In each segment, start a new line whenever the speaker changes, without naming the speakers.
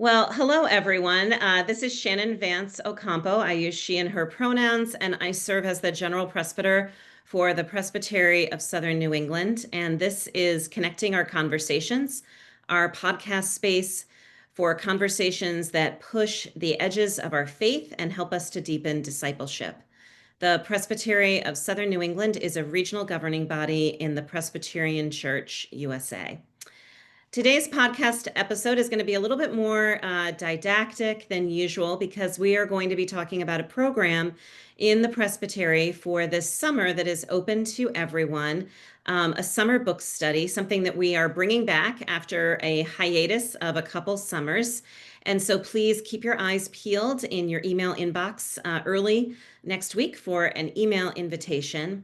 Well, hello everyone. This is Shannan Vance-Ocampo. I use she and her pronouns, and I serve as the General Presbyter for the Presbytery of Southern New England. And this is Connecting Our Conversations, our podcast space for conversations that push the edges of our faith and help us to deepen discipleship. The Presbytery of Southern New England is a regional governing body in the Presbyterian Church, USA. Today's podcast episode is going to be a little bit more didactic than usual because we are going to be talking about a program in the Presbytery for this summer that is open to everyone, a summer book study, something that we are bringing back after a hiatus of a couple summers. And so please keep your eyes peeled in your email inbox early next week for an email invitation.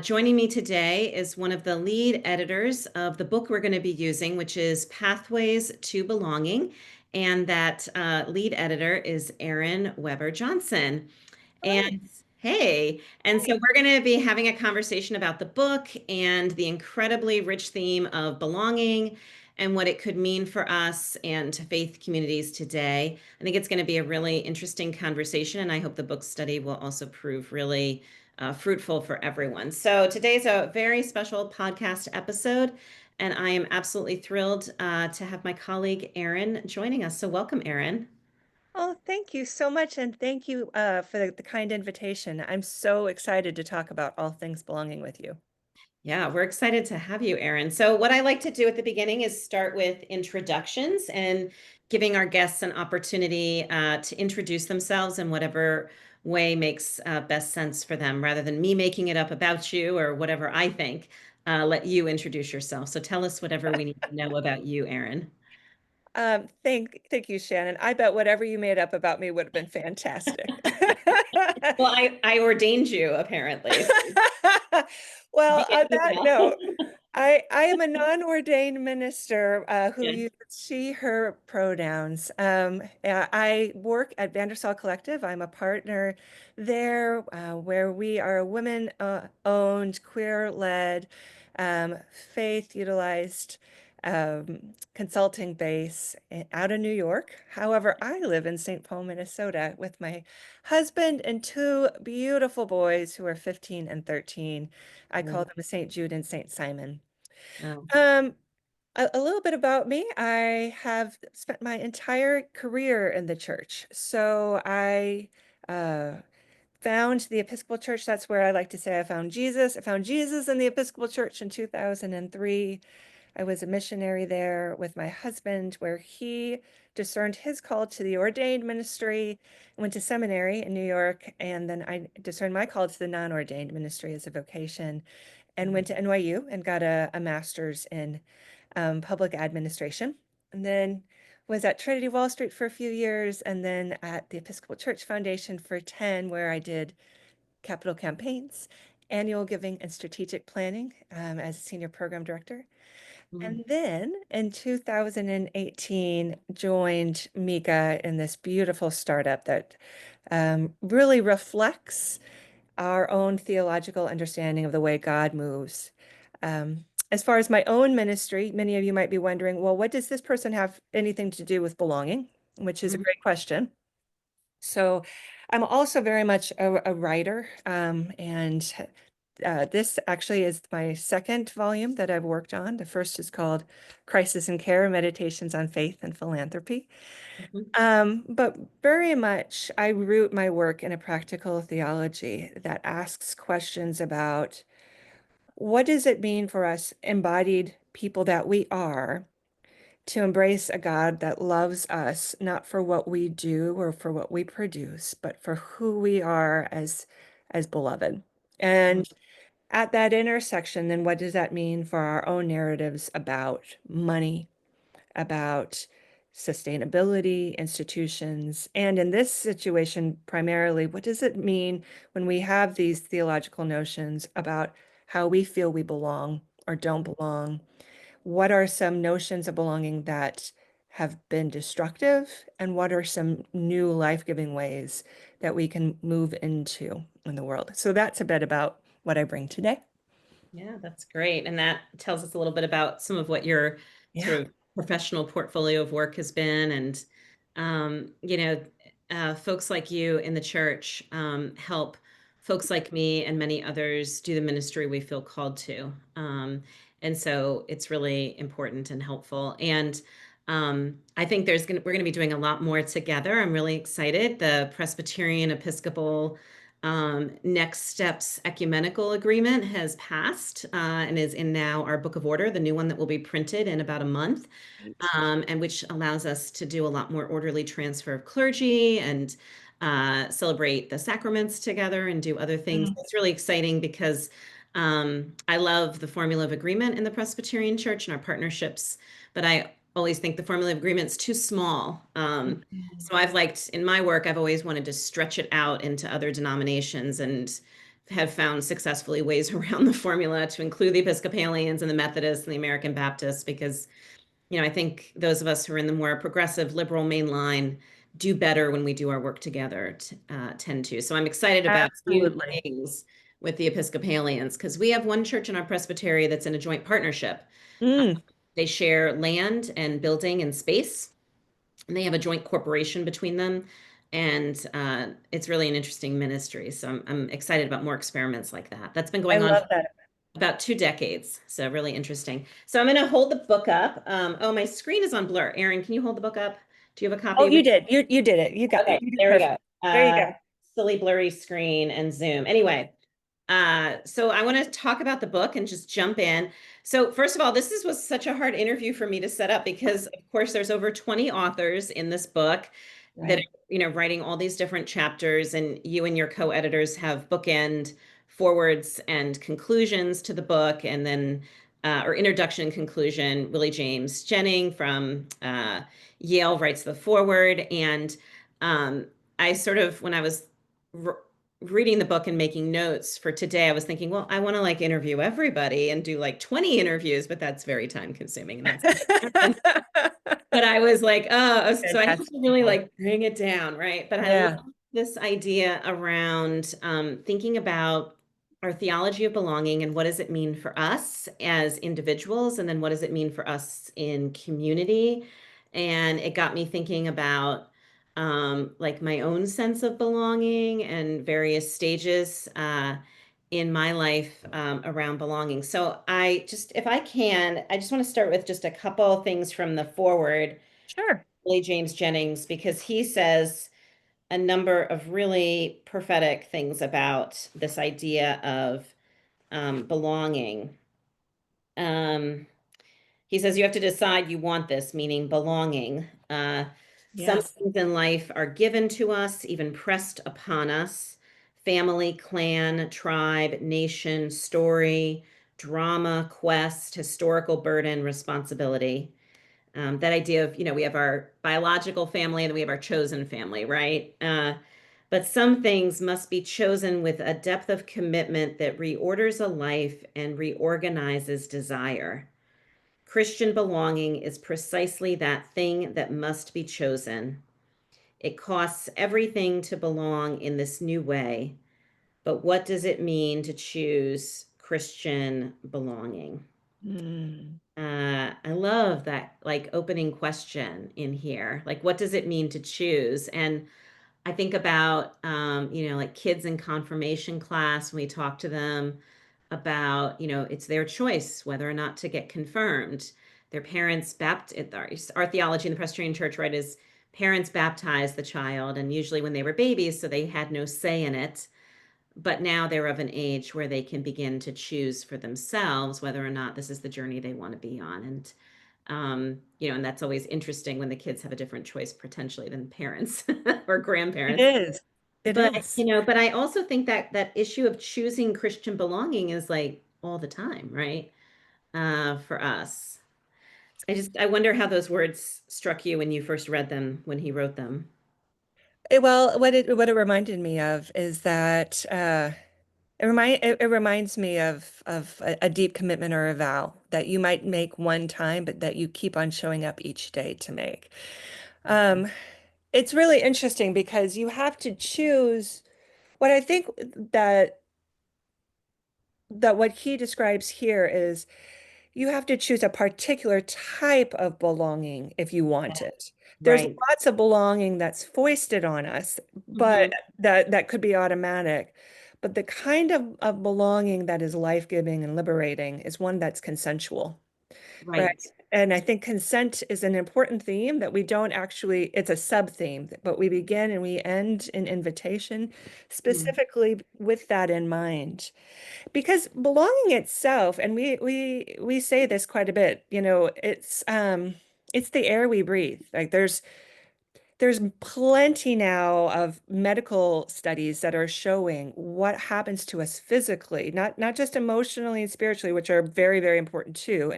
Joining me today is one of the lead editors of the book we're going to be using, which is Pathways to Belonging. And that lead editor is Erin Weber-Johnson.
Hi.
And hey, and so we're going to be having a conversation about the book and the incredibly rich theme of belonging and what it could mean for us and faith communities today. I think it's going to be a really interesting conversation, and I hope the book study will also prove really fruitful for everyone. So today's a very special podcast episode, and I am absolutely thrilled to have my colleague Erin joining us. So welcome, Erin.
Oh, thank you so much, and thank you for the kind invitation. I'm so excited to talk about all things belonging with you.
Yeah, we're excited to have you, Erin. So what I like to do at the beginning is start with introductions and giving our guests an opportunity to introduce themselves in whatever way makes best sense for them, rather than me making it up about you or whatever I think. Let you introduce yourself. So tell us whatever we need to know about you, Erin.
Thank you, Shannon. I bet whatever you made up about me would have been fantastic.
Well, I ordained you, apparently. So
Well,
be
on
it
that
now.
note, I am a non-ordained minister who
Yes.
uses she, her pronouns. I work at Vandersall Collective. I'm a partner there, where we are a women-owned, queer-led, faith-utilized consulting base out of New York. However, I live in St. Paul, Minnesota, with my husband and two beautiful boys who are 15 and 13. I call them St. Jude and St. Simon.
Oh.
Um, a little bit about me. I have spent my entire career in the church. So I found the Episcopal Church. That's where I like to say I found Jesus. I found Jesus in the Episcopal Church in 2003. I was a missionary there with my husband, where he discerned his call to the ordained ministry, went to seminary in New York, and then I discerned my call to the non-ordained ministry as a vocation, and went to NYU and got a master's in public administration, and then was at Trinity Wall Street for a few years, and then at the Episcopal Church Foundation for 10, where I did capital campaigns, annual giving, and strategic planning as a senior program director.
Mm.
And then in 2018, joined Mika in this beautiful startup that really reflects our own theological understanding of the way God moves. As far as my own ministry, many of you might be wondering, well, what does this person have anything to do with belonging? Which is a
Mm.
great question. So I'm also very much a writer, and this actually is my second volume that I've worked on. The first is called Crisis and Care: Meditations on Faith and Philanthropy.
Mhm.
But very much I root my work in a practical theology that asks questions about what does it mean for us embodied people that we are to embrace a God that loves us, not for what we do or for what we produce, but for who we are as beloved.
Mm.
And at that intersection, then what does that mean for our own narratives about money, about sustainability, institutions, and in this situation, primarily, what does it mean when we have these theological notions about how we feel we belong or don't belong? What are some notions of belonging that have been destructive, and what are some new life-giving ways that we can move into in the world? So that's a bit about what I bring today.
Yeah, that's great. And that tells us a little bit about some of what your
Yeah.
sort of professional portfolio of work has been. And you know, folks like you in the church help folks like me and many others do the ministry we feel called to. And so it's really important and helpful. And I think we're gonna be doing a lot more together. I'm really excited. The Presbyterian Episcopal Next Steps Ecumenical Agreement has passed and is in now our Book of Order, the new one that will be printed in about a month,
Right.
and which allows us to do a lot more orderly transfer of clergy and celebrate the sacraments together and do other things.
Mm.
It's really exciting because I love the formula of agreement in the Presbyterian Church and our partnerships, but I always think the formula of agreement's too small.
Mhm.
So I've liked in my work, I've always wanted to stretch it out into other denominations and have found successfully ways around the formula to include the Episcopalians and the Methodists and the American Baptists because I think those of us who are in the more progressive liberal main line do better when we do our work together, tend to. So I'm excited about new
Absolutely.
things with the Episcopalians because we have one church in our presbytery that's in a joint partnership. Uh,
Mm.
they share land and building and space, and they have a joint corporation between them. And it's really an interesting ministry. So I'm excited about more experiments like that. That's been
I
going on
love that.
about 2 decades. So really interesting. So I'm going to hold the book up. Oh, my screen is on blur. Erin, can you hold the book up? Do you have a copy
Oh,
of it?
you did. You did it.
Okay,
You did
there we go.
perfect. There you go.
Silly blurry screen and Zoom. Anyway, so I want to talk about the book and just jump in. So first of all, was such a hard interview for me to set up because of course there's over 20 authors in this book that are,
Right.
writing all these different chapters, and you and your co-editors have bookend forwards and conclusions to the book, and then or introduction and conclusion. Willie James Jennings from Yale writes the foreword, and um, I sort of when I was reading the book and making notes for today, I was thinking, well, I want to like interview everybody and do like 20 interviews, but that's very time consuming and that's not gonna happen. But I was like, oh, so I have
Fantastic.
to really like bring it down, right? But I love
Yeah.
this idea around thinking about our theology of belonging and what does it mean for us as individuals, and then what does it mean for us in community. And it got me thinking about like my own sense of belonging and various stages in my life around belonging. So if I can, I just want to start with just a couple things from the forward,
Sure.
Willie James Jennings, because he says a number of really prophetic things about this idea of belonging. Um, he says you have to decide you want this, meaning belonging. Some
Yes.
things in life are given to us, even pressed upon us. Family, clan, tribe, nation, story, drama, quest, historical burden, responsibility. That idea of, we have our biological family and we have our chosen family, right? But some things must be chosen with a depth of commitment that reorders a life and reorganizes desire. Christian belonging is precisely that thing that must be chosen. It costs everything to belong in this new way. But what does it mean to choose Christian belonging?
Mm.
I love that like opening question in here. Like, what does it mean to choose? And I think about, like kids in confirmation class, when we talk to them about, it's their choice whether or not to get confirmed. Their parents our theology in the Presbyterian Church, right, is parents baptize the child, and usually when they were babies, so they had no say in it. But now they're of an age where they can begin to choose for themselves whether or not this is the journey they want to be on. And and that's always interesting when the kids have a different choice potentially than parents or
It
grandparents.
is. It
But,
is.
but I also think that that issue of choosing Christian belonging is like all the time, right? For us. I wonder how those words struck you when you first read them, when he wrote them.
Well, what it reminded me of is that it reminds me of a deep commitment or a vow that you might make one time, but that you keep on showing up each day to make. Um, it's really interesting because you have to choose what I think that what he describes here is you have to choose a particular type of belonging if you want it. There's
Right.
lots of belonging that's foisted on us, but
Hmm.
that could be automatic. But the kind of belonging that is life-giving and liberating is one that's consensual. Right.
Right.
And I think consent is an important theme that we don't actually, it's a sub-theme, but we begin and we end in invitation
Mm.
specifically with that in mind. Because belonging itself, and we say this quite a bit, it's the air we breathe. Like there's plenty now of medical studies that are showing what happens to us physically, not just emotionally and spiritually, which are very, very important too,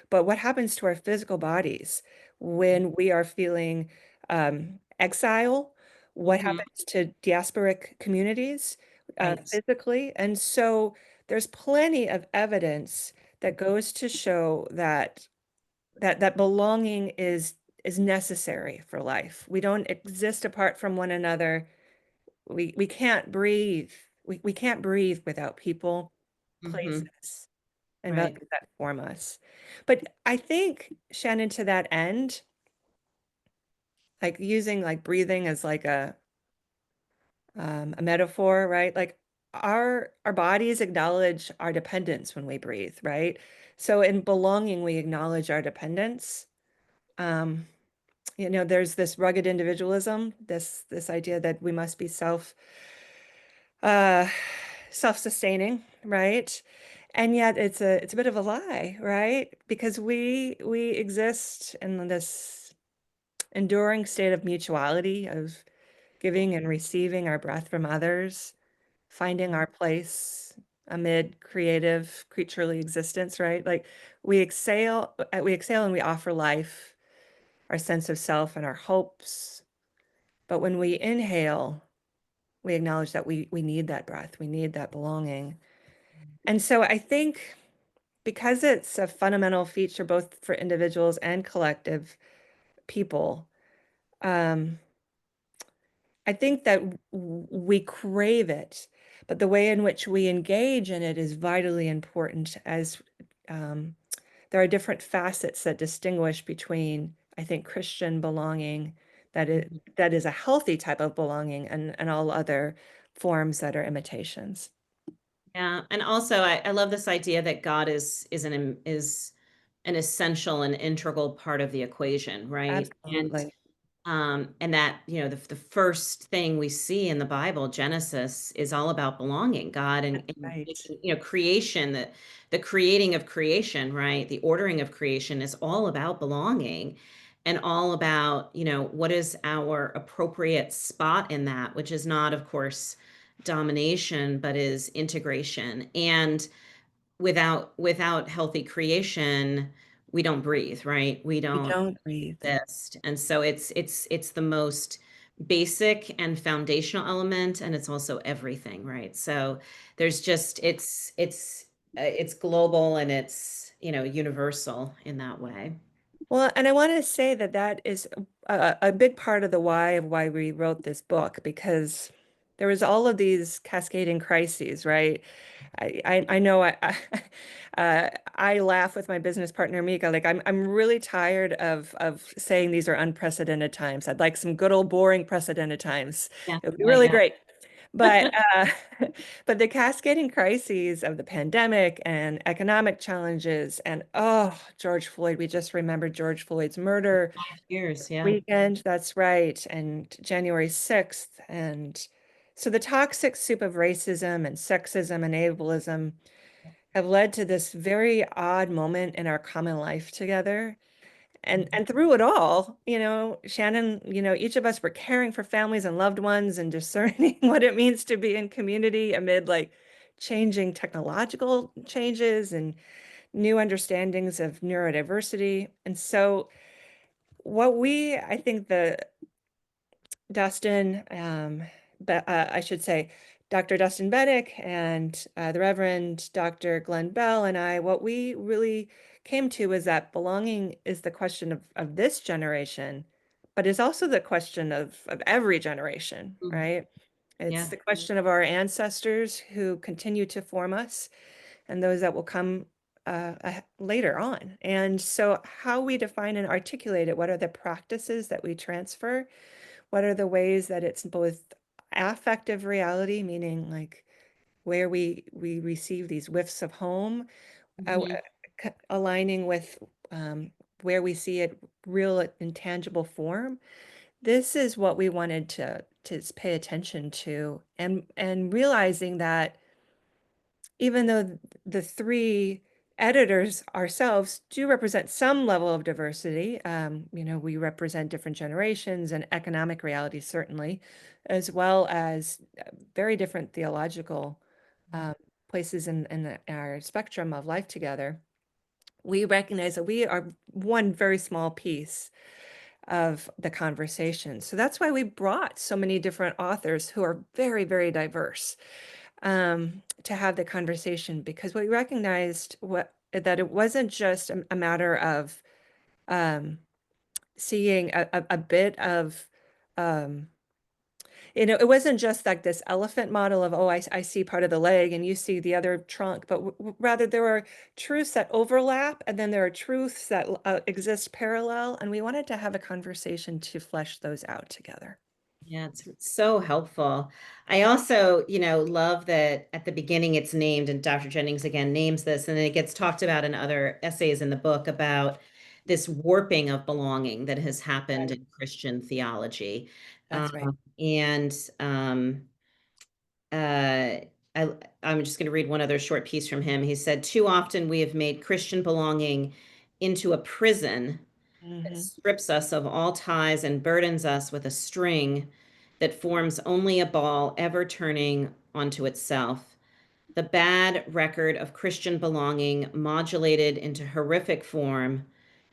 but what happens to our physical bodies when we are feeling exile, what
Hmm.
happens to diasporic communities
Right.
physically. And so there's plenty of evidence that goes to show that belonging is necessary for life. We don't exist apart from one another. We can't breathe. We can't breathe without people,
Hmm.
places, and
Right.
values that form us. But I think, Shannon, to that end, like using like breathing as like a metaphor, right? Like our bodies acknowledge our dependence when we breathe, right? So in belonging, we acknowledge our dependence. Um, there's this rugged individualism, this idea that we must be uh self-sustaining, right? And yet it's a bit of a lie, right? Because we exist in this enduring state of mutuality, of giving and receiving our breath from others, finding our place amid creative creaturely existence, right? Like we exhale and we offer life, our sense of self and our hopes. But when we inhale, we acknowledge that we need that breath, we need that belonging. And so I think because it's a fundamental feature both for individuals and collective people, um, I think that we crave it, but the way in which we engage in it is vitally important as um, there are different facets that distinguish between, I think, Christian belonging that is a healthy type of belonging and all other forms that are imitations.
Yeah, and also I love this idea that God is an essential and integral part of the equation, right?
Absolutely.
And that, the first thing we see in the Bible, Genesis, is all about belonging. God and
Right.
creation, the creating of creation, right? The ordering of creation is all about belonging and all about, what is our appropriate spot in that, which is not, of course, domination, but is integration. And without healthy creation, we don't breathe, right? We
We
don't
don't breathe.
exist. And so it's the most basic and foundational element, and it's also everything, right? So there's just it's global and it's, universal in that way.
Well, and I want to say that that is a big part of the why of why we wrote this book, because there was all of these cascading crises, right? I know I laugh with my business partner Mika. Like I'm really tired of saying these are unprecedented times. I'd like some good old boring precedented times.
Yeah,
It would be
yeah,
really
yeah.
great. But but the cascading crises of the pandemic and economic challenges and oh, George Floyd, we just remembered George Floyd's murder
Years, yeah.
weekend, that's right, and January 6th. And so the toxic soup of racism and sexism and ableism have led to this very odd moment in our common life together. And through it all, Shannon, each of us were caring for families and loved ones and discerning what it means to be in community amid like changing technological changes and new understandings of neurodiversity. And so I think Dustin, but I should say, Dr. Dustin Bennick and the Reverend Dr. Glenn Bell and I, what we really came to is that belonging is the question of this generation, but is also the question of every generation,
Mhm.
right? It's
Yeah.
the question of our ancestors who continue to form us and those that will come later on. And so how we define and articulate it, what are the practices that we transfer? What are the ways that it's both affective reality, meaning like where we receive these whiffs of home,
Mhm.
aligning with where we see it real in tangible form. This is what we wanted to pay attention to, and realizing that even though the three editors ourselves do represent some level of diversity, we represent different generations and economic realities, certainly, as well as very different theological um, places in our spectrum of life together. We recognize that we are one very small piece of the conversation. So that's why we brought so many different authors who are very, very diverse to have the conversation, because we recognized that it wasn't just a matter of um, seeing a bit of um, it wasn't just like this elephant model of, oh, I see part of the leg and you see the other trunk, but rather there are truths that overlap, and then there are truths that exist parallel, and we wanted to have a conversation to flesh those out together.
Yeah, it's so helpful. I also, love that at the beginning it's named, and Dr. Jennings again names this, and then it gets talked about in other essays in the book about this warping of belonging that has happened
Right.
in Christian theology.
That's right.
And uh, I, I'm just going to read one other short piece from him. He said, "Too often we have made Christian belonging into a prison that
Hmm.
strips us of all ties and burdens us with a string that forms only a ball ever turning onto itself. The bad record of Christian belonging modulated into horrific form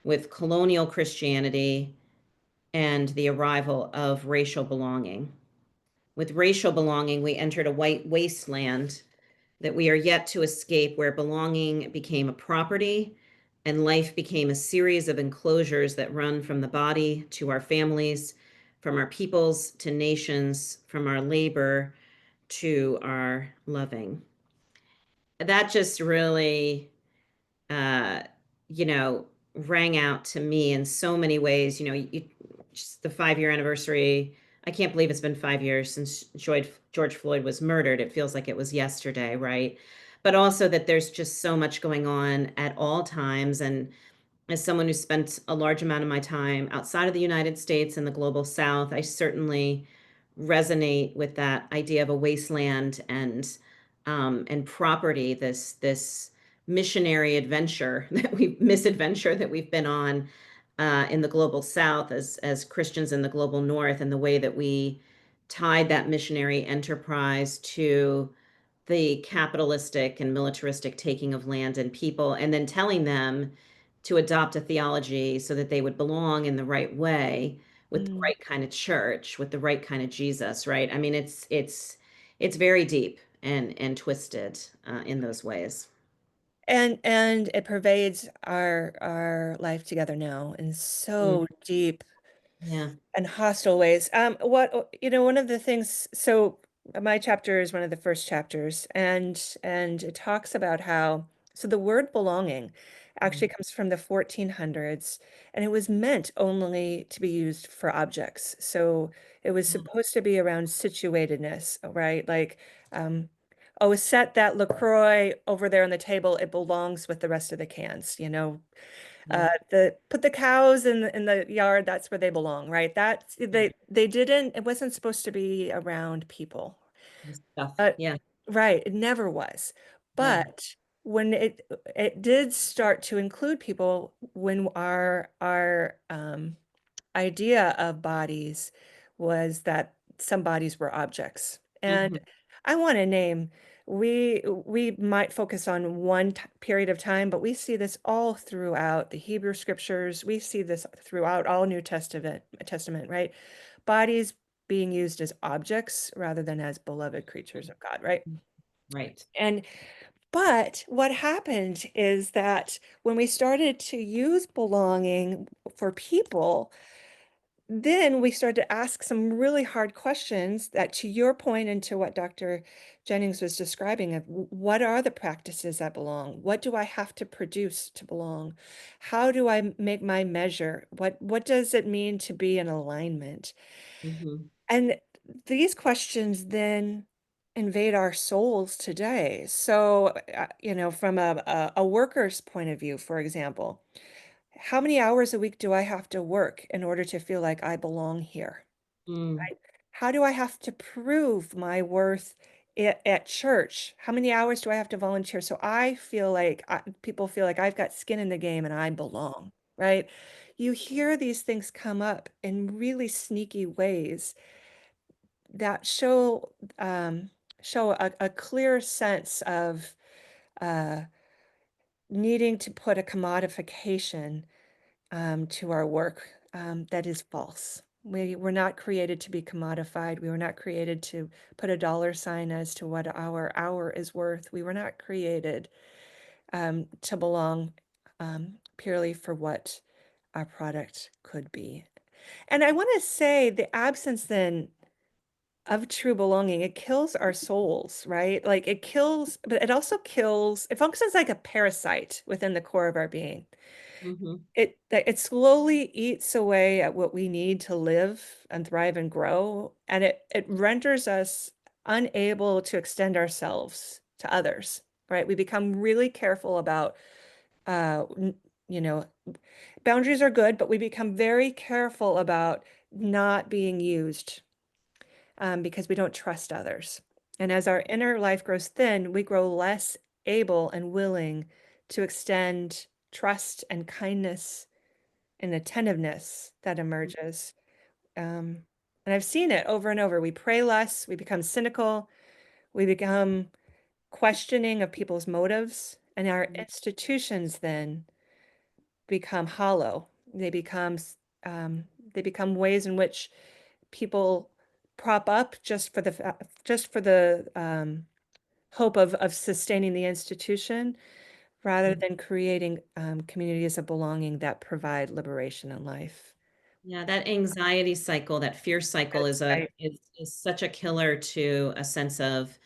with colonial Christianity and the arrival of racial belonging. With racial belonging, we entered a white wasteland that we are yet to escape, where belonging became a property and life became a series of enclosures that run from the body to our families, from our peoples to nations, from our labor to our loving." That just really, uh, you know, rang out to me in so many ways. Just the 5-year anniversary. I can't believe it's been 5 years since George Floyd was murdered. It feels like it was yesterday, right? But also that there's just so much going on at all times. And as someone who spent a large amount of my time outside of the United States and the global South, I certainly resonate with that idea of a wasteland and property, this missionary adventure misadventure that we've been on in the global South as Christians in the global North, and the way that we tied that missionary enterprise to the capitalistic and militaristic taking of land and people, and then telling them to adopt a theology so that they would belong in the right way, with the
Mm.
right kind of church, with the right kind of Jesus, right? I mean, it's very deep and twisted in those ways.
And it pervades our life together now in
Mm,
so deep
yeah.
and hostile ways. One of the things, so my chapter is one of the first chapters, and it talks about how, so the word belonging actually comes from the 1400s, and it was meant only to be used for objects. So it was supposed to be around situatedness, right? Like, oh, set that LaCroix over there on the table, it belongs with the rest of the cans,
Yeah.
the put the cows in the yard, that's where they belong, right? That's
Right.
they didn't, it wasn't supposed to be around people.
This stuff.
uh,
Yeah.
right, it never was.
Yeah.
But when it did start to include people, when our idea of bodies was that some bodies were objects. And
Hmm.
I want to name, we might focus on one period of time, but we see this all throughout the Hebrew scriptures. We see this throughout all New Testament, right? Bodies being used as objects rather than as beloved creatures of God, right?
Right.
And but what happened is that when we started to use belonging for people, then we started to ask some really hard questions that, to your point and to what Dr. Jennings was describing, of what are the practices that belong? What do I have to produce to belong? How do I make my measure? What does it mean to be in alignment?
Hmm.
And these questions then invade our souls today. So, from a worker's point of view, for example, how many hours a week do I have to work in order to feel like I belong here?
Mm.
Right? How do I have to prove my worth at church? How many hours do I have to volunteer so I feel like people feel like I've got skin in the game and I belong, right? You hear these things come up in really sneaky ways that show a clear sense of uh, needing to put a commodification to our work that is false. We were not created to be commodified. We were not created to put a dollar sign as to what our hour is worth. We were not created to belong purely for what our product could be. And I want to say the absence then of true belonging, it kills our souls, right? Like it kills, but it also kills, it functions like a parasite within the core of our being.
Hmm.
It slowly eats away at what we need to live and thrive and grow, and it renders us unable to extend ourselves to others, right? We become really careful about, uh, n- you know, boundaries are good, but we become very careful about not being used because we don't trust others. And as our inner life grows thin, we grow less able and willing to extend trust and kindness and attentiveness that emerges. Um, and I've seen it over and over. We pray less, we become cynical, we become questioning of people's motives, and our institutions then become hollow. Um, they become ways in which people prop up just for the hope of sustaining the institution rather than creating communities of belonging that provide liberation in life.
Yeah, that anxiety cycle, that fear cycle
That's
is a
right.
is such a killer to a sense of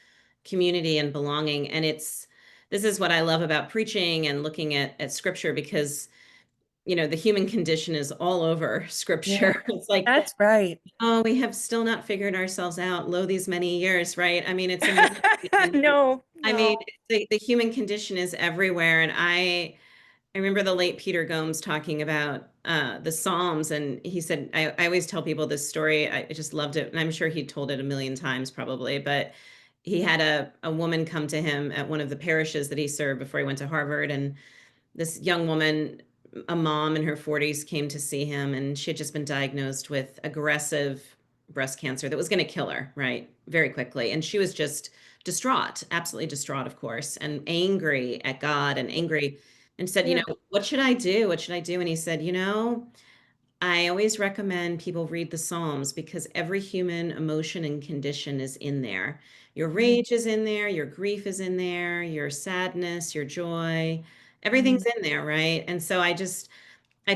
community and belonging. And this is what I love about preaching and looking at scripture because, the human condition is all over
Yeah,
scripture. It's like,
that's right.
oh, we have still not figured ourselves out, lo these many years, right? I mean, it's amazing.
No,
I mean,
no.
the human condition is everywhere. And I remember the late Peter Gomes talking about the Psalms, and he said, I always tell people this story. I just loved it, and I'm sure he told it a million times probably, but he had a woman come to him at one of the parishes that he served before he went to Harvard, and this young woman, a mom in her 40s, came to see him, and she had just been diagnosed with aggressive breast cancer that was going to kill her, right? Very quickly. And she was just distraught, absolutely distraught, of course, and angry at God and angry and said,
Yeah.
what should I do? What should I do? And he said, I always recommend people read the Psalms because every human emotion and condition is in there. Your
Mhm.
rage is in there, your grief is in there, your sadness, your joy,
Mhm.
everything's in there, right? And so I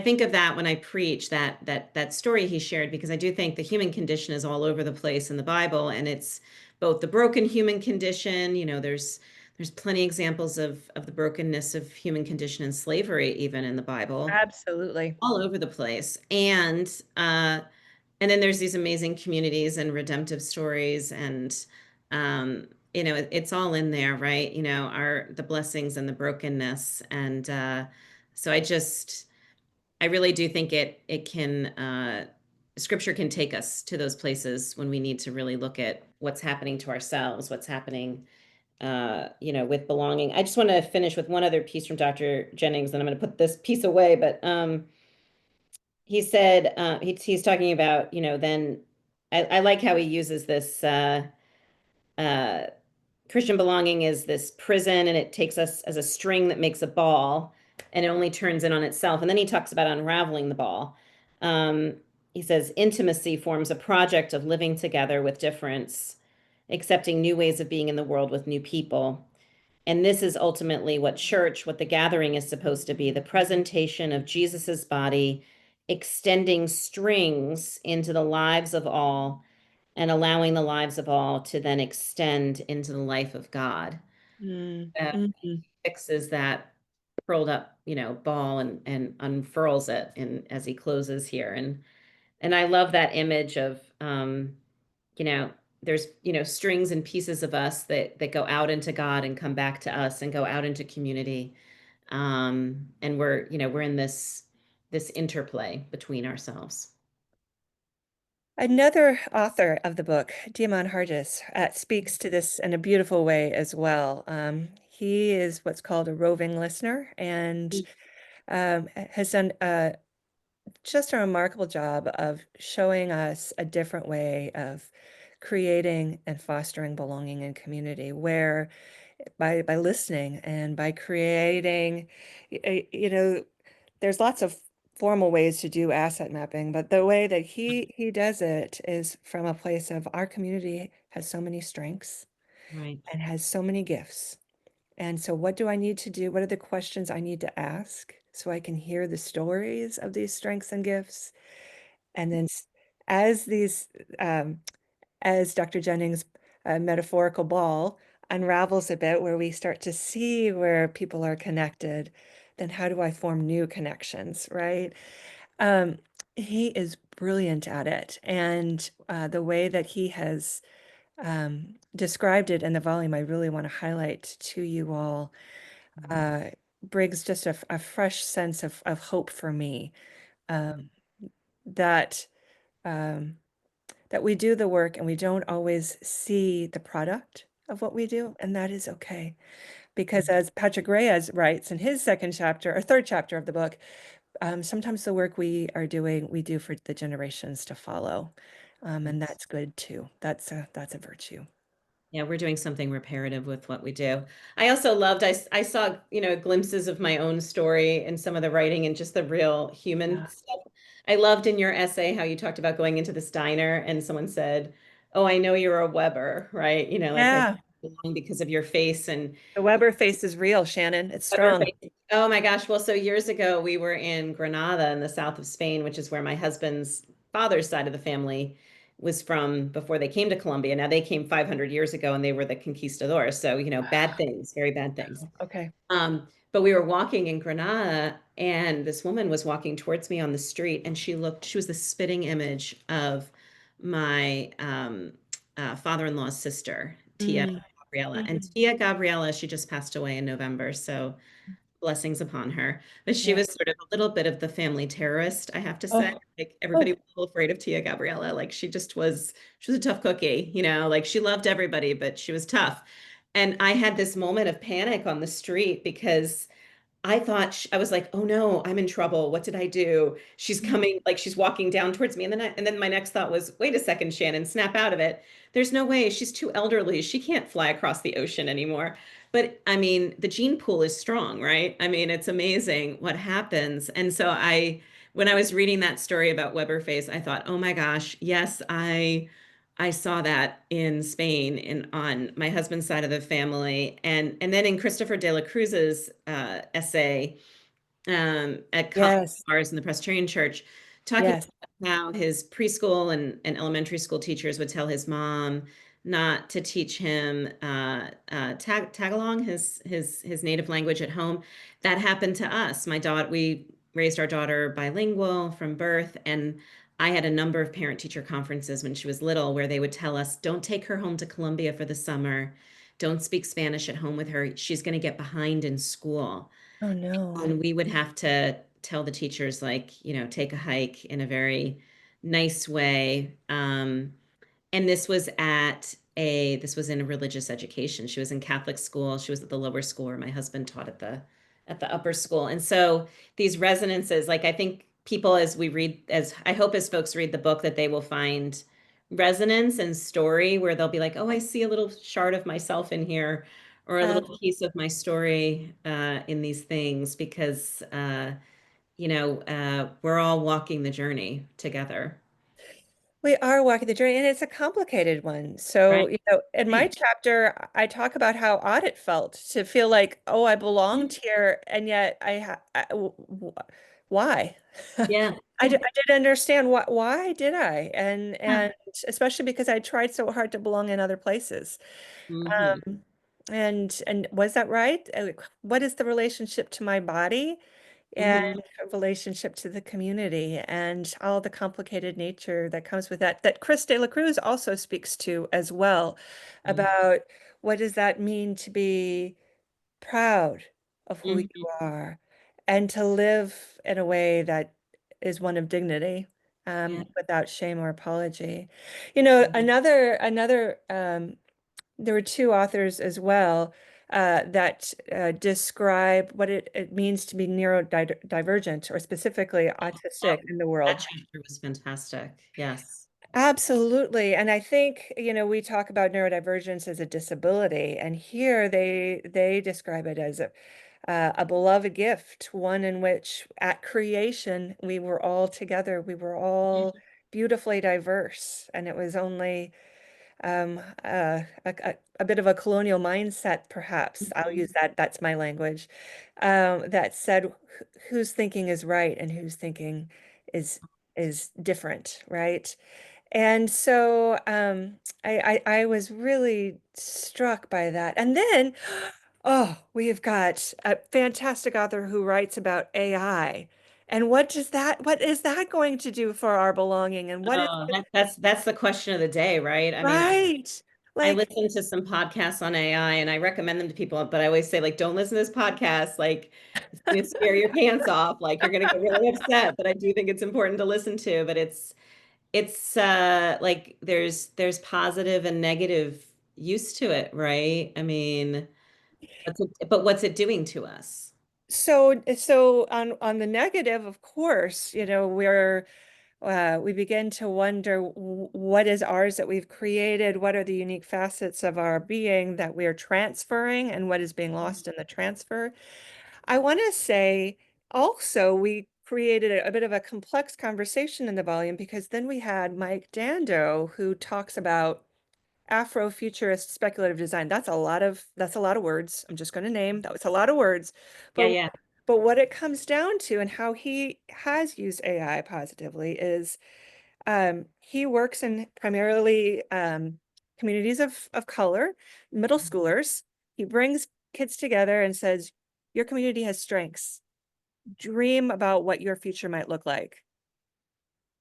think of that when I preach that story he shared because I do think the human condition is all over the place in the Bible, and it's both the broken human condition, there's plenty examples of the brokenness of human condition and slavery even in the Bible
Absolutely.
all over the place. And then there's these amazing communities and redemptive stories and it's all in there, right? Our the blessings and the brokenness. And so I really do think it can scripture can take us to those places when we need to really look at what's happening to ourselves, what's happening with belonging. I just want to finish with one other piece from Dr. Jennings, and I'm going to put this piece away, but he said he's talking about then I like how he uses this uh, Christian belonging is this prison and it takes us as a string that makes a ball and it only turns in on itself, and then he talks about unraveling the ball. um, he says intimacy forms a project of living together with difference, accepting new ways of being in the world with new people. And this is ultimately what church, what the gathering is supposed to be, the presentation of Jesus's body extending strings into the lives of all and allowing the lives of all to then extend into the life of God.
Mm,
That
mhm.
fixes that curled up, ball and unfurls it and as he closes here. And I love that image of you know, there's, strings and pieces of us that go out into God and come back to us and go out into community. And we're in this interplay between ourselves.
Another author of the book, Diamond Hargis, speaks to this in a beautiful way as well. He is what's called a roving listener and has done just a remarkable job of showing us a different way of creating and fostering belonging and community, where by listening and by creating, you know, there's lots of formal ways to do asset mapping, but the way that he does it is from a place of our community has so many strengths
Right.
and has so many gifts. And so what do I need to do? What are the questions I need to ask so I can hear the stories of these strengths and gifts? And then as these um, as Dr. Jennings' metaphorical ball unravels a bit, where we start to see where people are connected, then how do I form new connections, right? Um, he is brilliant at it. And the way that he has described it in the volume, I really want to highlight to you all, uh, brings just a fresh sense of hope for me, um, that. Um, that we do the work and we don't always see the product of what we do, and that is okay. Because as Patrick Reyes writes in his second chapter or third chapter of the book, sometimes the work we are doing, we do for the generations to follow. And that's good too. That's a virtue.
Yeah, we're doing something reparative with what we do. I also loved, I saw, glimpses of my own story in some of the writing and just the real human
Yeah.
stuff. I loved in your essay how you talked about going into this diner and someone said, "Oh, I know you're a Weber," right? Like I
Yeah.
belong because of your face and
The Weber face is real, Shannon. It's
Weber
strong.
face. Oh my gosh. Well, so years ago we were in Granada in the south of Spain, which is where my husband's father's side of the family was from before they came to Colombia. Now they came 500 years ago and they were the conquistadors. So, bad things, very bad things.
Okay.
But we were walking in Granada and this woman was walking towards me on the street and she was the spitting image of my father-in-law's sister, Tia
Mm.
Gabriela. And
Mhm.
Tia Gabriela, she just passed away in November. So blessings upon her. But she
Yeah.
was sort of a little bit of the family terrorist, I have to say.
Oh,
Like everybody
oh,
was a little afraid of Tia Gabriela. Like she was a tough cookie, like she loved everybody, but she was tough. And I had this moment of panic on the street because I thought I was like, oh no, I'm in trouble. What did I do? She's coming, like she's walking down towards me. And then my next thought was, wait a second, Shannon, snap out of it. There's no way. She's too elderly. She can't fly across the ocean anymore. But I mean, the gene pool is strong, right? I mean, it's amazing what happens. And so when I was reading that story about Weber face, I thought, oh my gosh, yes, I saw that in Spain on my husband's side of the family, and then in Christopher de la Cruz's essay at Coffee
yes.
Bars in the Presbyterian Church, talking
Yes.
about how his preschool and elementary school teachers would tell his mom not to teach him Tagalog, his native language at home. That happened to us. We raised our daughter bilingual from birth, and I had a number of parent-teacher conferences when she was little where they would tell us, don't take her home to Colombia for the summer. Don't speak Spanish at home with her. She's going to get behind in school.
Oh no.
And we would have to tell the teachers, like, take a hike in a very nice way. And this was in a religious education. She was in Catholic school. She was at the lower school where my husband taught at the upper school. And so these resonances, like I think people as I hope as folks read the book that they will find resonance and story where they'll be like, oh, I see a little shard of myself in here or a
Um,
little piece of my story in these things because we're all walking the journey together.
We are walking the journey, and it's a complicated one.
Right.
So, in my chapter, I talk about how odd it felt to feel like, oh, I belonged here, and yet why?
Yeah.
I didn't understand why did I?
Yeah.
And especially because I tried so hard to belong in other places.
Hmm.
And was that right? Like, what is the relationship to my body and
Hmm.
a relationship to the community and all the complicated nature that comes with that, that Chris de la Cruz also speaks to as well, about what does that mean to be proud of who you
Hmm.
are and to live in a way that is one of dignity,
Yeah.
without shame or apology. You know, there were two authors as well, that describe what it means to be neurodivergent or specifically
Oh,
autistic in the
that
world.
chapter was fantastic. Yes.
Absolutely. And I think, we talk about neurodivergence as a disability, and here they describe it as a beloved gift, one in which at creation we were all together, we were all beautifully diverse, and it was only a bit of a colonial mindset, perhaps. I'll
Mhm.
use that, that's my language, that said whose thinking is right and whose thinking is is different, right? And so I was really struck by that. And then, oh, we've got a fantastic author who writes about AI. And what is that going to do for our belonging? And what is
Oh, that's the question of the day, right? I mean,
right?
I
Like,
listen to some podcasts on AI and I recommend them to people, but I always say, like, don't listen to this podcast. Like, it's going to scare your pants off. Like, you're going to get really upset. But I do think it's important to listen to. But it's like there's positive and negative use to it, right? I mean, but what's it doing to us?
so on the negative, of course, we begin to wonder what is ours that we've created, what are the unique facets of our being that we are transferring, and what is being lost in the transfer. I want to say also we created a bit of a complex conversation in the volume, because then we had Mike Dando, who talks about Afrofuturist speculative design. That's a lot of words. I'm just going to name, that was a lot of words.
Yeah,
But
yeah.
but what it comes down to, and how he has used AI positively, is he works in primarily communities of color, middle schoolers. He brings kids together and says, your community has strengths. Dream about what your future might look like.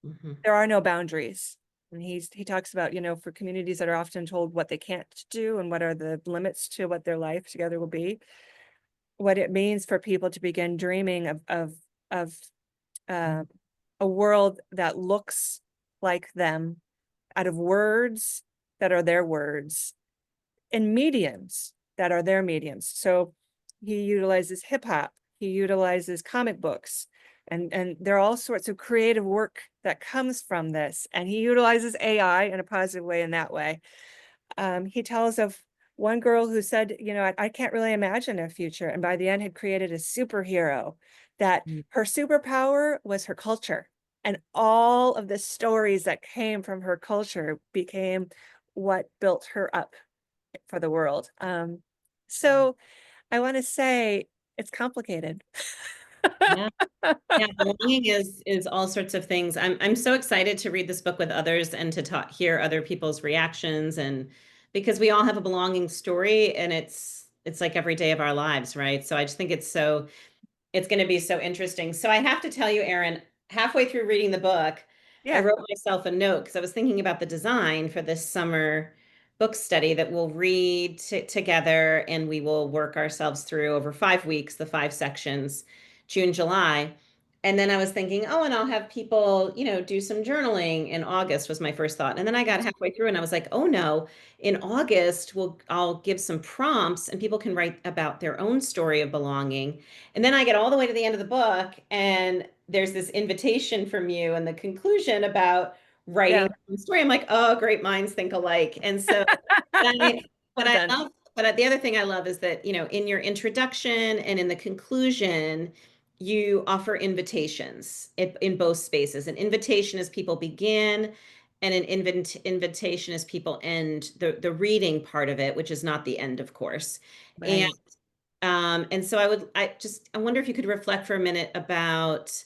Hmm.
There are no boundaries. And he talks about, for communities that are often told what they can't do and what are the limits to what their life together will be, what it means for people to begin dreaming of uh, a world that looks like them, out of words that are their words, in mediums that are their mediums. So he utilizes hip hop, he utilizes comic books, and there are all sorts of creative work that comes from this. And he utilizes AI in a positive way in that way. He tells of one girl who said, I can't really imagine a future. And by the end had created a superhero, that her superpower was her culture. And all of the stories that came from her culture became what built her up for the world. So I want to say it's complicated.
Yeah. Yeah, belonging is all sorts of things. I'm so excited to read this book with others and to talk, hear other people's reactions, and because we all have a belonging story and it's like every day of our lives, right? So I just think it's going to be so interesting. So I have to tell you, Erin, halfway through reading the book, I
Yeah.
wrote myself a note because I was thinking about the design for this summer book study that we'll read together, and we will work ourselves through over 5 weeks, the 5 sections, June, July. And then I was thinking, oh, and I'll have people, do some journaling in August was my first thought. And then I got halfway through and I was like, oh no, in August, I'll give some prompts and people can write about their own story of belonging. And then I get all the way to the end of the book, and there's this invitation from you and the conclusion about
Yeah.
writing the story. I'm like, oh, great minds think alike. And so, but I, but
Well
I
done.
love, the other thing I love is that, in your introduction and in the conclusion, you offer invitations in both spaces. An invitation as people begin, and an invitation as people end the reading part of it, which is not the end, of course. And
Right.
and so I wonder if you could reflect for a minute about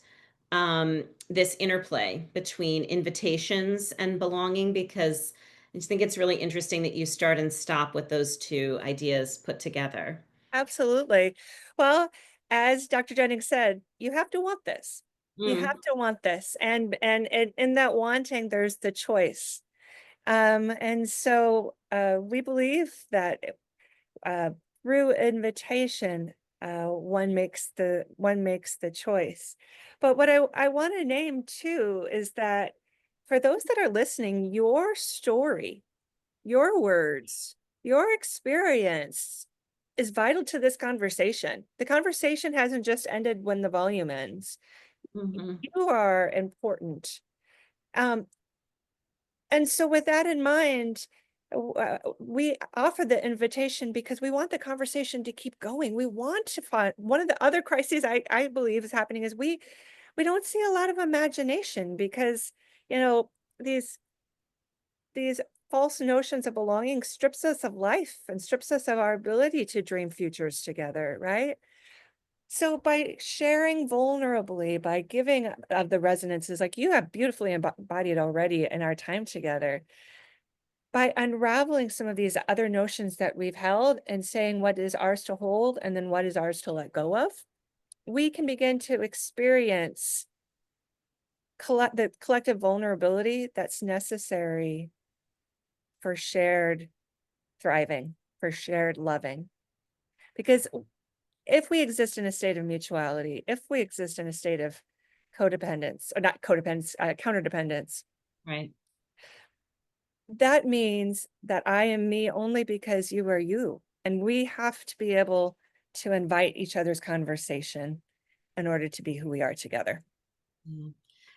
this interplay between invitations and belonging, because I just think it's really interesting that you start and stop with those two ideas put together.
Absolutely. Well, as Dr. Jennings said, you have to want this. You
Mm,
have to want this. And in that wanting, there's the choice. And so we believe that uh, through invitation, one makes the choice. But what I want to name too is that for those that are listening, your story, your words, your experience is vital to this conversation. The conversation hasn't just ended when the volume ends.
mhm.
You are important. Um, and so with that in mind, we offer the invitation because we want the conversation to keep going. We want to find one of the other crises I believe is happening is we don't see a lot of imagination because, you know, these these false notions of belonging strips us of life and strips us of our ability to dream futures together, right? So by sharing vulnerably, by giving of the resonances like you have beautifully embodied already in our time together, by unraveling some of these other notions that we've held and saying what is ours to hold and then what is ours to let go of, we can begin to experience the collective vulnerability that's necessary for shared thriving, for shared loving. Because if we exist in a state of mutuality, if we exist in a state of codependence, or not codependence, counterdependence,
Right.
that means that I am me only because you are you. And we have to be able to invite each other's conversation in order to be who we are together.
Yeah.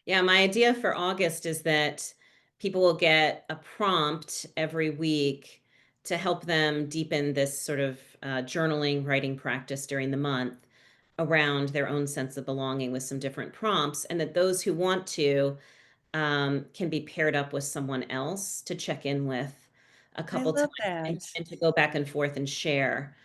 Yeah, my idea for August is that people will get a prompt every week to help them deepen this sort of journaling, writing practice during the month around their own sense of belonging with some different prompts, and that those who want to can be paired up with someone else to check in with a
I
couple
love
times
that.
and to go back and forth and share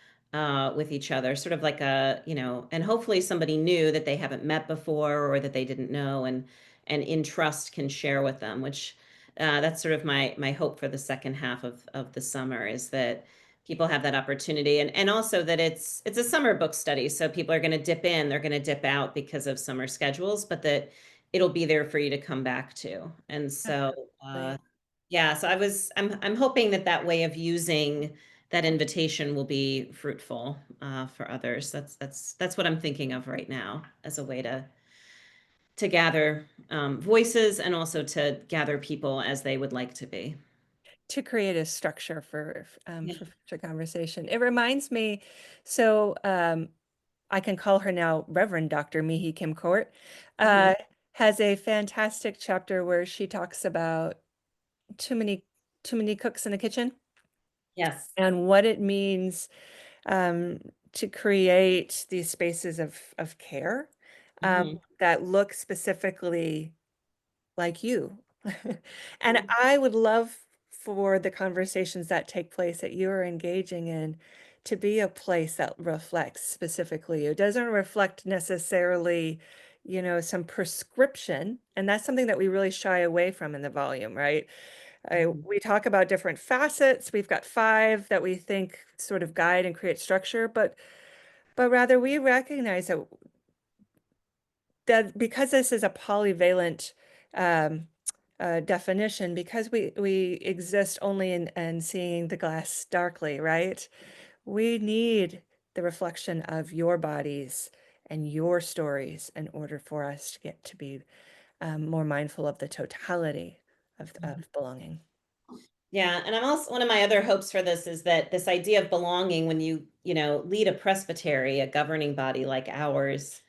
with each other, sort of like a, and hopefully somebody new that they haven't met before or that they didn't know, and in trust can share with them, which that's sort of my hope for the second half of the summer, is that people have that opportunity, and also that it's a summer book study, so people are going to dip in, they're going to dip out because of summer schedules, but that it'll be there for you to come back to. And so,
Absolutely.
yeah, so I'm hoping that that way of using that invitation will be fruitful for others. That's what I'm thinking of right now as a way to gather voices and also to gather people as they would like to be.
To create a structure
Yeah.
for future conversation. It reminds me, so I can call her now Reverend Dr. Mihi Kim Court,
Mhm.
uh, has a fantastic chapter where she talks about too many too many cooks in the kitchen
Yes.
and what it means um, to create these spaces of care
Mhm.
that look specifically like you. And
Mhm.
I would love for the conversations that take place that you're engaging in to be a place that reflects specifically you. It doesn't reflect necessarily, some prescription. And that's something that we really shy away from in the volume, right?
Mhm.
We talk about different facets. We've got five that we think sort of guide and create structure, but rather we recognize that because this is a polyvalent um, definition, because we exist only in seeing the glass darkly, right? We need the reflection of your bodies and your stories in order for us to get to be more mindful of the totality
Mhm.
of belonging.
Yeah, and I'm also, one of my other hopes for this is that this idea of belonging, when you lead a presbytery, a governing body like ours,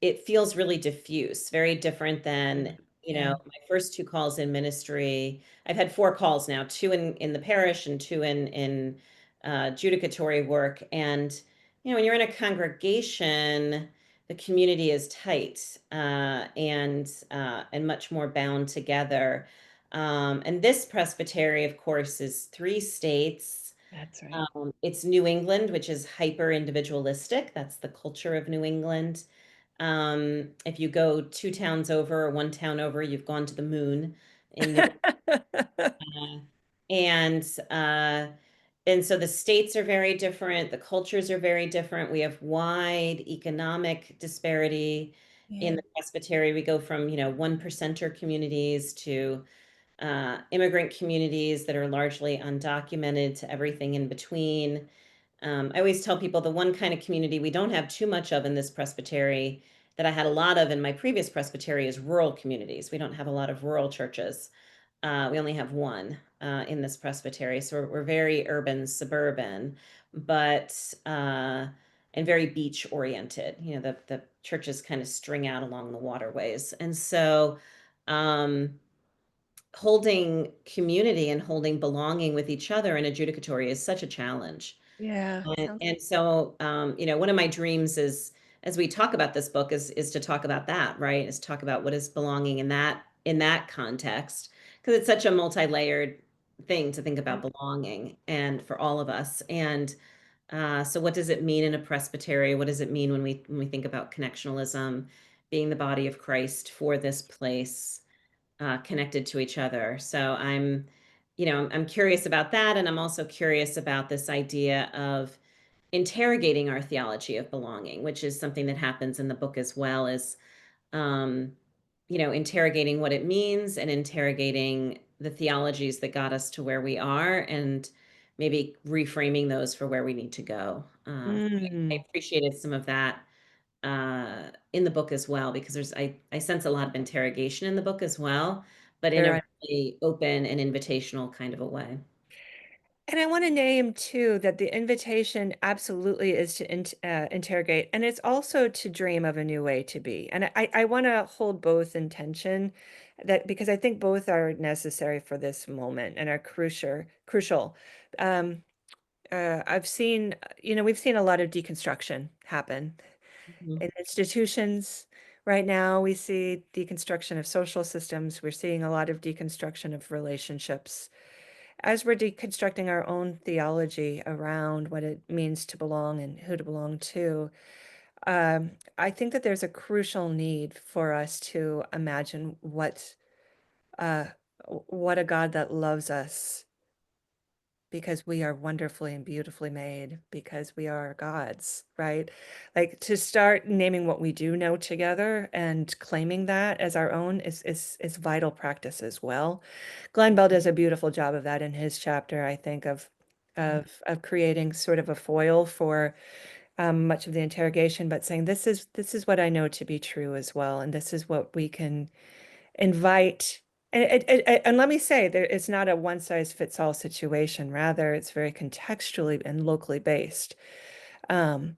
it feels really diffuse, very different than,
Yeah,
my first two calls in ministry. I've had four calls now, two in the parish and two in judicatory work. And, when you're in a congregation, the community is tight and much more bound together. And this presbytery, of course, is three states.
that's right.
It's New England, which is hyper individualistic. That's the culture of New England. If you go two towns over or one town over, you've gone to the moon in New uh, and uh, and so the states are very different, the cultures are very different. We have wide economic disparity in
Yeah.
the presbytery. We go from, one percenter communities to immigrant communities that are largely undocumented to everything in between. I always tell people the one kind of community we don't have too much of in this presbytery that I had a lot of in my previous presbytery is rural communities. We don't have a lot of rural churches. We only have one in this presbytery, so we're very urban, suburban, but and very beach oriented. The churches kind of string out along the waterways, and so holding community and holding belonging with each other in adjudicatory is such a challenge.
Yeah,
And,
sounds
and so, one of my dreams is, as we talk about this book, is to talk about that, right? Is talk about what is belonging in that context, because it's such a multi-layered thing to think about
good.
belonging, and for all of us. And so, what does it mean in a presbytery? What does it mean when we think about connectionalism, being the body of Christ for this place, connected to each other? So I'm curious about that, and I'm also curious about this idea of interrogating our theology of belonging, which is something that happens in the book as well as, um, interrogating what it means and interrogating the theologies that got us to where we are and maybe reframing those for where we need to go. I
Mm,
appreciated some of that in the book as well, because I sense a lot of interrogation in the book as well, but in a
very.
really open and invitational kind of a way.
And I want to name too that the invitation absolutely is to interrogate, and it's also to dream of a new way to be. And I want to hold both in tension, that because I think both are necessary for this moment and are crucial. Um, I've seen, we've seen a lot of deconstruction happen
Mhm.
in institutions. Right now, we see deconstruction of social systems. We're seeing a lot of deconstruction of relationships as we're deconstructing our own theology around what it means to belong and who to belong to. I think that there's a crucial need for us to imagine uh, what a God that loves us because we are wonderfully and beautifully made, because we are gods, right? Like to start naming what we do know together and claiming that as our own is vital practice as well. Glenn Bell does a beautiful job of that in his chapter, I think, of
Mhm.
of creating sort of a foil for much of the interrogation, but saying this is what I know to be true as well, and this is what we can invite. And let me say, it's not a one size fits all situation. Rather, it's very contextually and locally based. Um,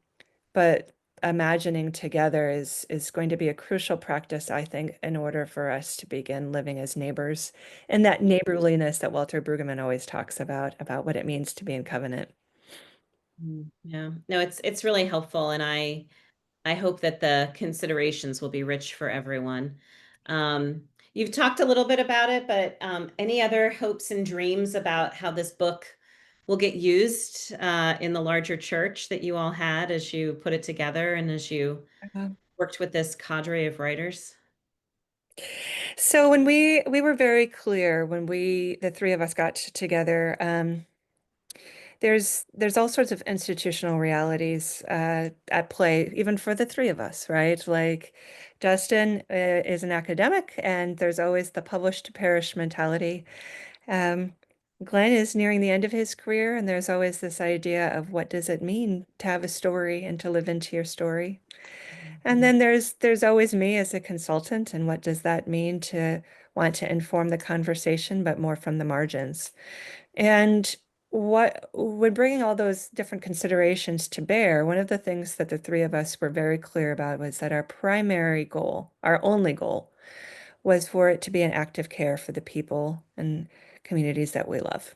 but imagining together is going to be a crucial practice, I think, in order for us to begin living as neighbors and that neighborliness that Walter Brueggemann always talks about what it means to be in covenant.
Yeah, no, it's really helpful, and I hope that the considerations will be rich for everyone. You've talked a little bit about it, but any other hopes and dreams about how this book will get used in the larger church that you all had as you put it together and as you
Uh,
worked with this cadre of writers?
So when we were very clear when the three of us got together, there's all sorts of institutional realities at play, even for the three of us, right? Like Justin is an academic, and there's always the published parish mentality. Um, Glenn is nearing the end of his career, and there's always this idea of what does it mean to have a story and to live into your story. And
Mhm.
then there's always me as a consultant, and what does that mean to want to inform the conversation, but more from the margins. And what when bringing all those different considerations to bear, one of the things that the three of us were very clear about was that our primary goal, our only goal, was for it to be an active care for the people and communities that we love.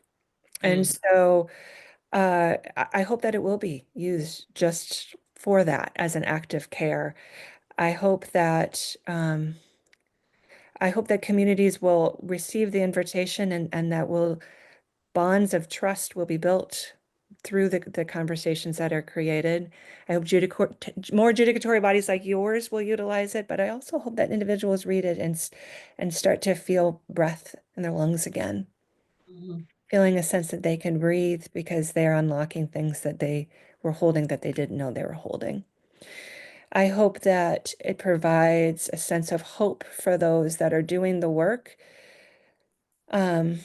And
Mm.
so I hope that it will be used just for that as an active care. I hope that communities will receive the invitation, and that will bonds of trust will be built through the conversations that are created. I hope more judicatory bodies like yours will utilize it, but I also hope that individuals read it and start to feel breath in their lungs again,
Mhm.
feeling a sense that they can breathe because they're unlocking things that they were holding that they didn't know they were holding. I hope that it provides a sense of hope for those that are doing the work, um,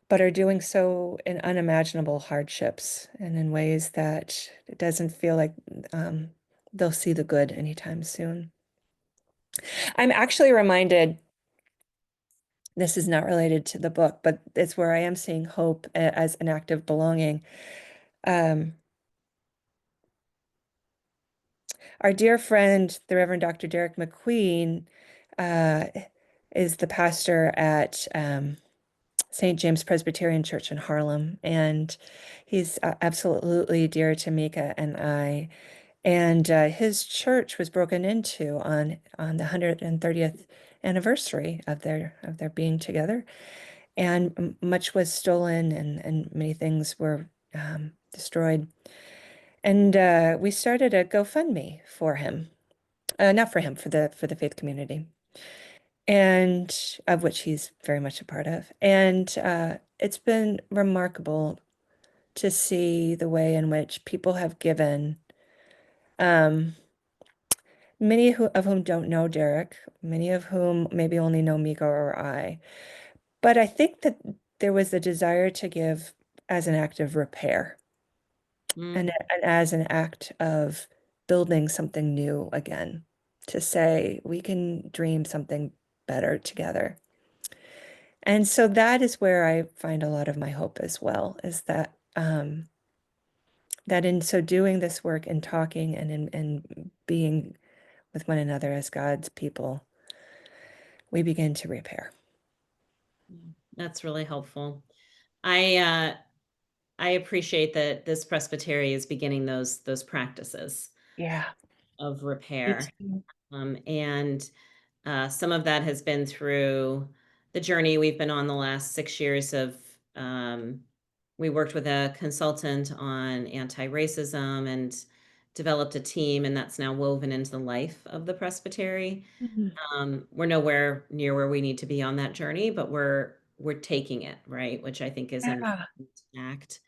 but are doing so in unimaginable hardships and in ways that it doesn't feel like um, they'll see the good anytime soon. I'm actually reminded, this is not related to the book, but it's where I am seeing hope as an act of belonging. Um, our dear friend, the Reverend Dr. Derek McQueen, uh, is the pastor at St. James Presbyterian Church in Harlem, and he's absolutely dear to Mika and I. And his church was broken into on the 130th anniversary of their being together, and much was stolen, and many things were destroyed. And we started a GoFundMe for him, not for him, for the faith community, and of which he's very much a part of. And it's been remarkable to see the way in which people have given. Um, Many of whom don't know Derek, many of whom maybe only know Miko or I. But I think that there was a desire to give as an act of repair
Mm.
and as an act of building something new again, to say we can dream something better together. And so that is where I find a lot of my hope as well, is that that in so doing this work and talking and being with one another as God's people, we begin to repair.
That's really helpful. I I appreciate that this presbytery is beginning those practices
Yeah,
of
me
repair.
too.
And some of that has been through the journey we've been on the last 6 years of we worked with a consultant on anti-racism and developed a team, and that's now woven into the life of the presbytery.
Mhm.
We're nowhere near where we need to be on that journey, but we're taking it, right? Which I think is an
Yeah.
act.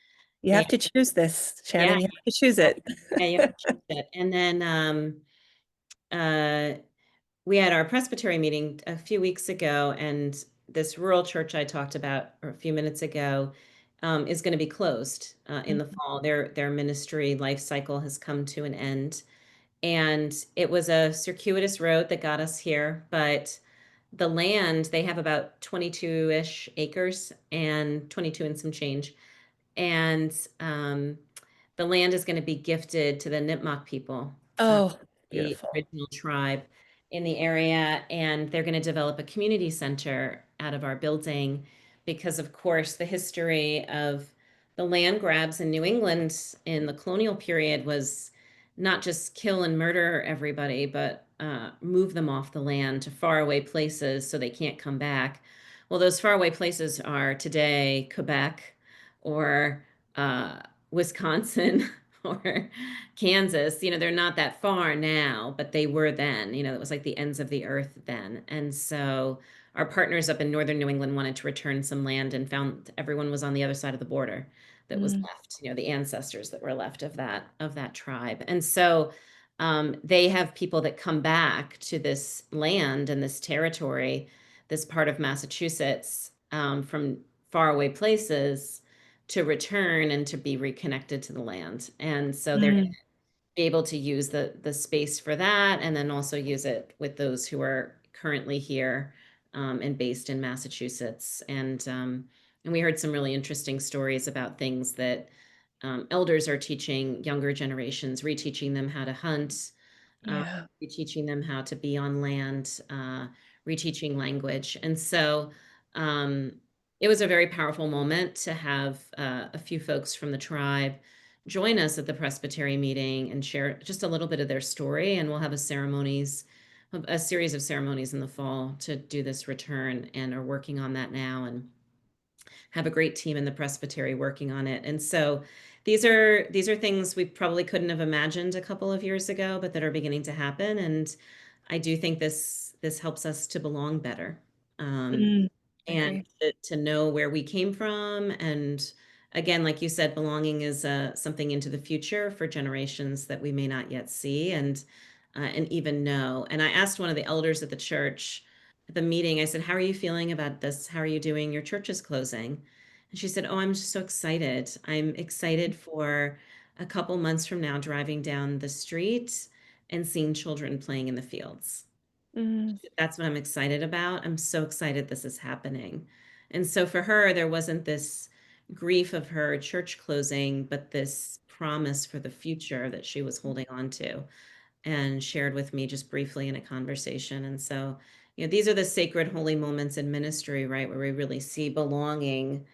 You
And
have to choose this,
yeah,
Shannon. You have to choose it.
yeah, you have to choose it. And then uh, we had our presbytery meeting a few weeks ago, and this rural church I talked about a few minutes ago is going to be closed in the fall. Their ministry life cycle has come to an end, and it was a circuitous road that got us here. But the land, they have about 22-ish acres and 22 and some change, and the land is going to be gifted to the Nipmuc people,
Oh,
the
beautiful.
original tribe in the area, and they're going to develop a community center out of our building because, of course, the history of the land grabs in New England in the colonial period was not just kill and murder everybody, but move them off the land to faraway places so they can't come back. Well, those faraway places are today Quebec or uh, Wisconsin or Kansas. They're not that far now, but they were then. It was like the ends of the earth then. And so our partners up in northern New England wanted to return some land and found everyone was on the other side of the border that was
Mm,
left, the ancestors that were left of that tribe. And so they have people that come back to this land and this territory, this part of Massachusetts, from faraway places to return and to be reconnected to the land. And so they're going to
mm,
be able to use the space for that, and then also use it with those who are currently here and based in Massachusetts. And we heard some really interesting stories about things that elders are teaching younger generations, reteaching them how to hunt, uh,
yeah.
reteaching them how to be on land, reteaching language. And so um, it was a very powerful moment to have a few folks from the tribe join us at the Presbytery meeting and share just a little bit of their story. And we'll have a series of ceremonies in the fall to do this return, and are working on that now. And have a great team in the presbytery working on it. And so these are things we probably couldn't have imagined a couple of years ago, but that are beginning to happen. And I do think this helps us to belong better. Um,
Mm, I
and
agree.
to know where we came from. And again, like you said, belonging is something into the future for generations that we may not yet see and even know. And I asked one of the elders at the church at the meeting, I said, "How are you feeling about this? How are you doing? Your church is closing." And she said, "Oh, I'm just so excited. I'm excited for a couple months from now driving down the street and seeing children playing in the fields.
Mm,
That's what I'm excited about. I'm so excited this is happening." And so for her, there wasn't this grief of her church closing, but this promise for the future that she was holding on to and shared with me just briefly in a conversation. And so, these are the sacred, holy moments in ministry, right, where we really see belonging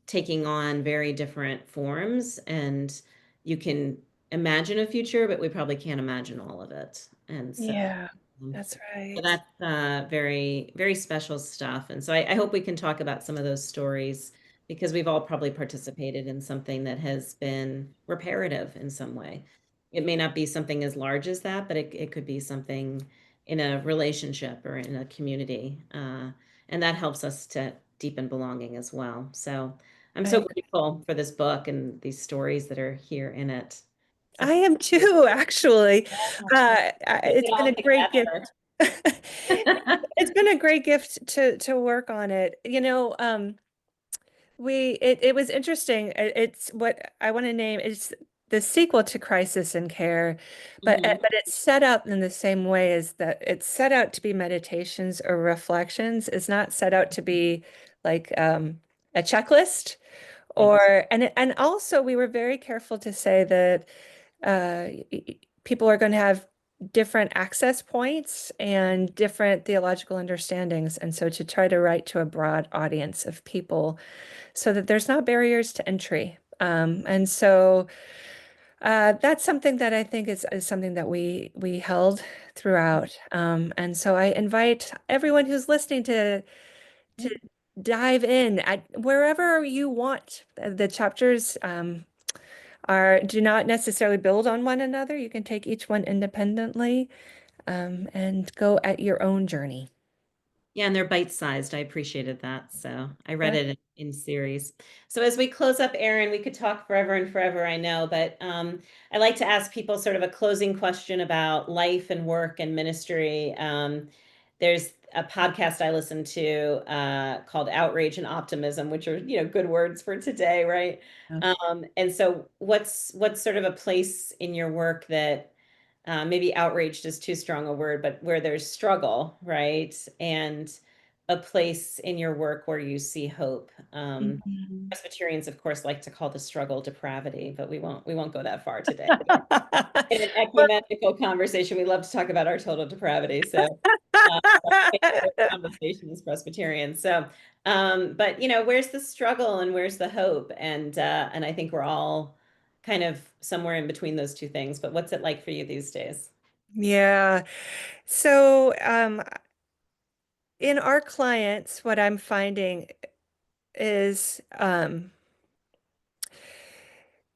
taking on very different forms. And you can imagine a future, but we probably can't imagine all of it. And so,
yeah,
um,
that's
so
right.
that's very, very special stuff. And so I hope we can talk about some of those stories because we've all probably participated in something that has been reparative in some way. It may not be something as large as that, but it could be something in a relationship or in a community. And that helps us to deepen belonging as well. So I'm
I
so
agree.
grateful for this book and these stories that are here in it. So
I am too, actually.
put
It's
it
been
all
a great
together.
gift. It's been a great gift to work on it. It was interesting. It's what I want to name it's the sequel to Crisis in Care,
Mhm.
but it's set out in the same way as that it's set out to be meditations or reflections. It's not set out to be like a checklist
Right.
and also we were very careful to say that people are going to have different access points and different theological understandings, and so to try to write to a broad audience of people so that there's not barriers to entry. And so that's something that I think is something that we held throughout. And so I invite everyone who's listening to dive in at wherever you want. The chapters do not necessarily build on one another. You can take each one independently and go at your own journey.
Yeah, and they're bite-sized. I appreciated that. So I read
Yeah.
it in series. So as we close up, Erin, we could talk forever and forever, I know, but I like to ask people sort of a closing question about life and work and ministry. There's a podcast I listen to called Outrage and Optimism, which are, good words for today, right? And so what's sort of a place in your work that maybe outraged is too strong a word, but where there's struggle, right? And a place in your work where you see hope.
Mhm.
Presbyterians, of course, like to call the struggle depravity, but we won't go that far today. In an ecumenical conversation, we love to talk about our total depravity. So my favorite conversation is Presbyterian. So, but where's the struggle and where's the hope? And I think we're all kind of somewhere in between those two things. But what's it like for you these days?
Yeah. So, in our clients, what I'm finding is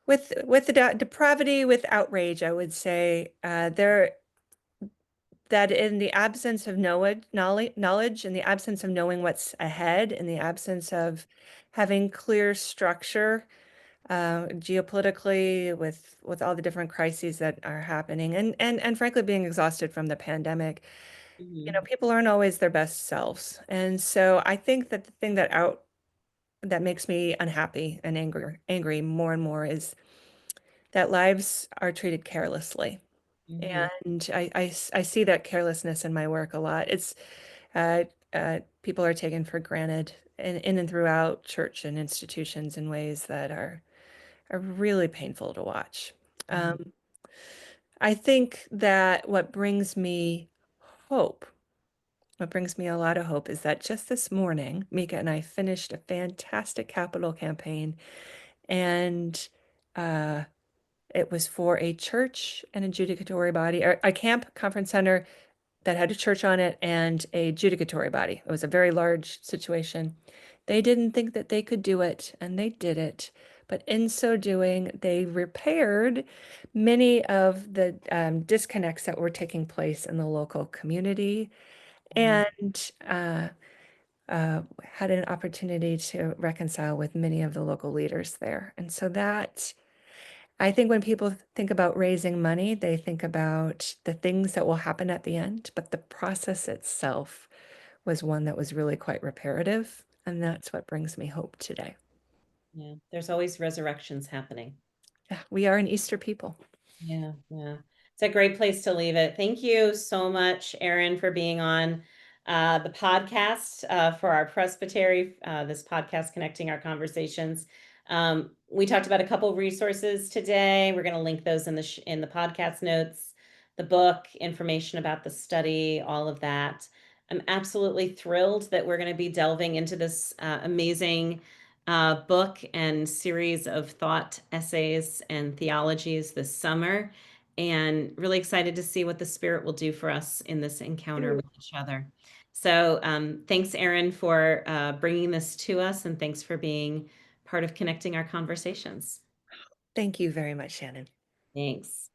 with the depravity, with outrage, I would say there that in the absence of knowledge, in the absence of knowing what's ahead, in the absence of having clear structure geopolitically with all the different crises that are happening, and frankly being exhausted from the pandemic,
Mhm.
people aren't always their best selves. And so I think that the thing that makes me unhappy and angry more and more is that lives are treated carelessly.
Mhm.
And I see that carelessness in my work a lot. It's uh, people are taken for granted in and throughout church and institutions in ways that are really painful to watch.
Mhm.
Um, I think that hope, what brings me a lot of hope is that just this morning, Mika and I finished a fantastic capital campaign, and uh, it was for a church and a judicatory body, or a camp conference center that had a church on it and a judicatory body. It was a very large situation. They didn't think that they could do it, and they did it. But in so doing, they repaired many of the disconnects that were taking place in the local community
Mm,
and had an opportunity to reconcile with many of the local leaders there. And so that, I think when people think about raising money, they think about the things that will happen at the end, but the process itself was one that was really quite reparative. And that's what brings me hope today.
yeah, there's always resurrections happening.
Yeah, we are an Easter people.
Yeah, yeah. It's a great place to leave it. Thank you so much, Erin, for being on the podcast for our presbytery, this podcast connecting our conversations. We talked about a couple of resources today. We're going to link those in the podcast notes, the book, information about the study, all of that. I'm absolutely thrilled that we're going to be delving into this amazing book and series of thought essays and theologies this summer, and really excited to see what the Spirit will do for us in this encounter with each other. So thanks, Erin, for bringing this to us, and thanks for being part of connecting our conversations.
Thank you very much, Shannon.
Thanks.